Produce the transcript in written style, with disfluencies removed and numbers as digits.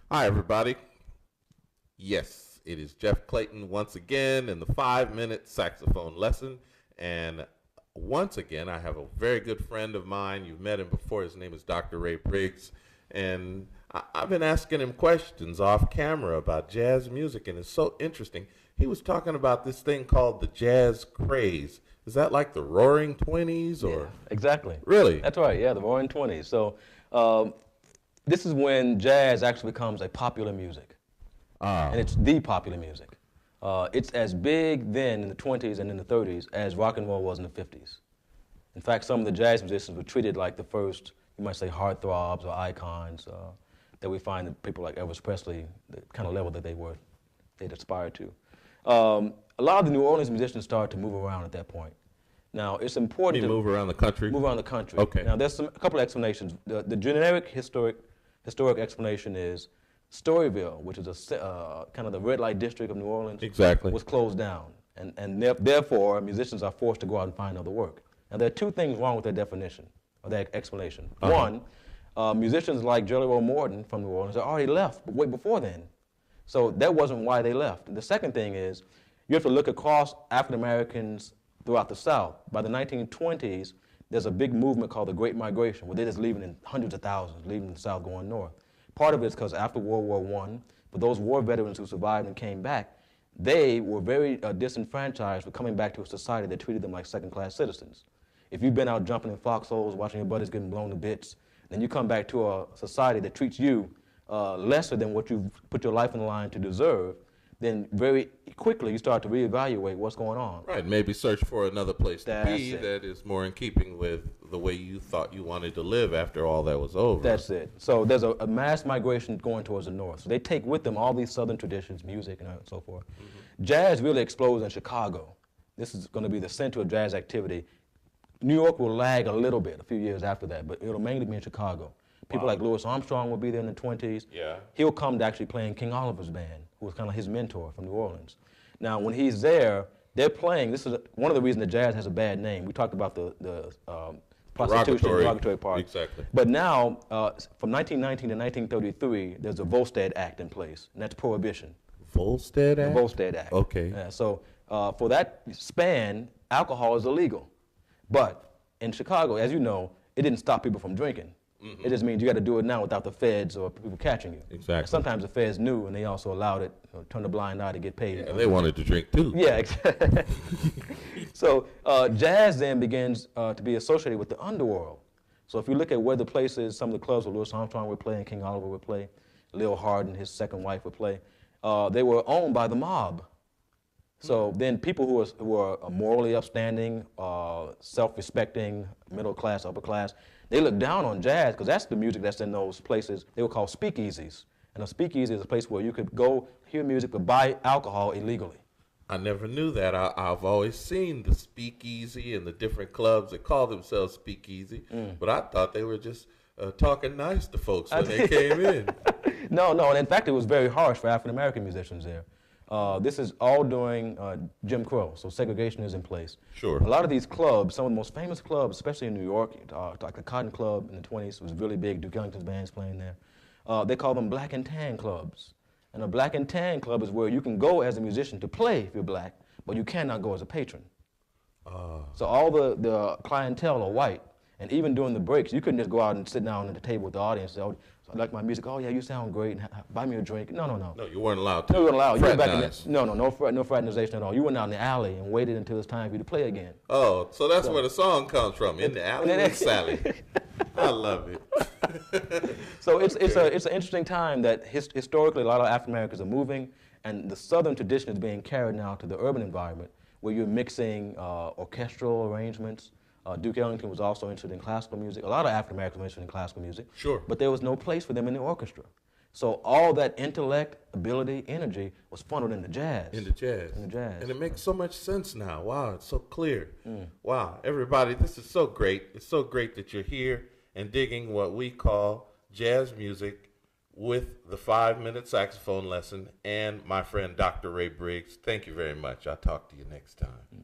Hi, everybody. Yes, it is Jeff Clayton once again in the 5-minute saxophone lesson. And once again, I have a very good friend of mine. You've met him before. His name is Dr. Ray Briggs. And I've been asking him questions off camera about jazz music, and it's so interesting. He was talking about this thing called the jazz craze. Is that like the Roaring Twenties? Or? Yeah, exactly. Really? That's right, yeah, the Roaring Twenties. So this is when jazz actually becomes a popular music. And it's the popular music. It's as big then in the 20s and in the 30s as rock and roll was in the 50s. In fact, some of the jazz musicians were treated like the first, you might say, heartthrobs or icons that we find that people like Elvis Presley, the kind of level that they'd aspired to. A lot of the New Orleans musicians started to move around at that point. Now, it's important to move around the country? Move around the country. Okay. Now, there's a couple of explanations. The generic historic explanation is Storyville, which is kind of the red light district of New Orleans, Exactly. was closed down. And therefore, musicians are forced to go out and find other work. Now, there are two things wrong with that definition, or that explanation. One, musicians like Jelly Roll Morton from New Orleans had already left way before then. So that wasn't why they left. And the second thing is, you have to look across African Americans throughout the South. By the 1920s, there's a big movement called the Great Migration, where they're just leaving in hundreds of thousands, leaving the South going north. Part of it is because after World War I, for those war veterans who survived and came back, they were very disenfranchised with coming back to a society that treated them like second-class citizens. If you've been out jumping in foxholes, watching your buddies getting blown to bits, then you come back to a society that treats you lesser than what you've put your life in the line to deserve, then very quickly you start to reevaluate what's going on. Right, maybe search for another place to be it. that is more in keeping with the way you thought you wanted to live after all that was over. That's it. So there's a mass migration going towards the north. So they take with them all these southern traditions, music and so forth. Mm-hmm. Jazz really explodes in Chicago. This is going to be the center of jazz activity. New York will lag a little bit a few years after that, but it'll mainly be in Chicago. People like Louis Armstrong will be there in the 20s. Yeah. He'll come to actually playing King Oliver's band, who was kind of his mentor from New Orleans. Now, when he's there, they're playing. This is one of the reasons that jazz has a bad name. We talked about the prostitution, derogatory part. Exactly. But now, from 1919 to 1933, there's a Volstead Act in place, and that's prohibition. Volstead Act? The Volstead Act. Okay. So for that span, alcohol is illegal. But in Chicago, as you know, it didn't stop people from drinking. Mm-hmm. It just means you got to do it now without the feds or people catching you. Exactly. And sometimes the feds knew, and they also allowed it, turned a blind eye to get paid. Yeah, they wanted to drink too. Yeah, exactly. So jazz then begins to be associated with the underworld. So if you look at where the places, some of the clubs where Louis Armstrong would play and King Oliver would play, Lil Hardin, his second wife, would play, they were owned by the mob. So then people who were morally upstanding, self-respecting, middle class, upper class, they look down on jazz because that's the music that's in those places. They were called speakeasies. And a speakeasy is a place where you could go hear music but buy alcohol illegally. I never knew that. I've always seen the speakeasy and the different clubs that call themselves speakeasy, but I thought they were just talking nice to folks when they came in. No, and in fact it was very harsh for African American musicians there. This is all during Jim Crow, so segregation is in place. Sure. A lot of these clubs, some of the most famous clubs, especially in New York, like the Cotton Club in the 20s, was really big. Duke Ellington's band's playing there. They call them black and tan clubs. And a black and tan club is where you can go as a musician to play if you're black, but you cannot go as a patron. So all the clientele are white. And even during the breaks, you couldn't just go out and sit down at the table with the audience and say, oh, I like my music. Oh, yeah, you sound great. Buy me a drink. No. No, you weren't allowed to. No, you weren't allowed. You went back in Fraternize. no fraternization at all. You went out in the alley and waited until it's time for you to play again. Oh, so that's where the song comes from, In the Alley with Sally. I love it. So it's an interesting time that historically a lot of African Americans are moving, and the Southern tradition is being carried now to the urban environment, where you're mixing orchestral arrangements. Duke Ellington was also interested in classical music. A lot of African Americans were interested in classical music. Sure. But there was no place for them in the orchestra. So all that intellect, ability, energy was funneled into jazz. Into jazz. And it makes so much sense now. Wow, it's so clear. Wow, everybody, this is so great. It's so great that you're here and digging what we call jazz music with the 5-minute saxophone lesson and my friend Dr. Ray Briggs. Thank you very much. I'll talk to you next time.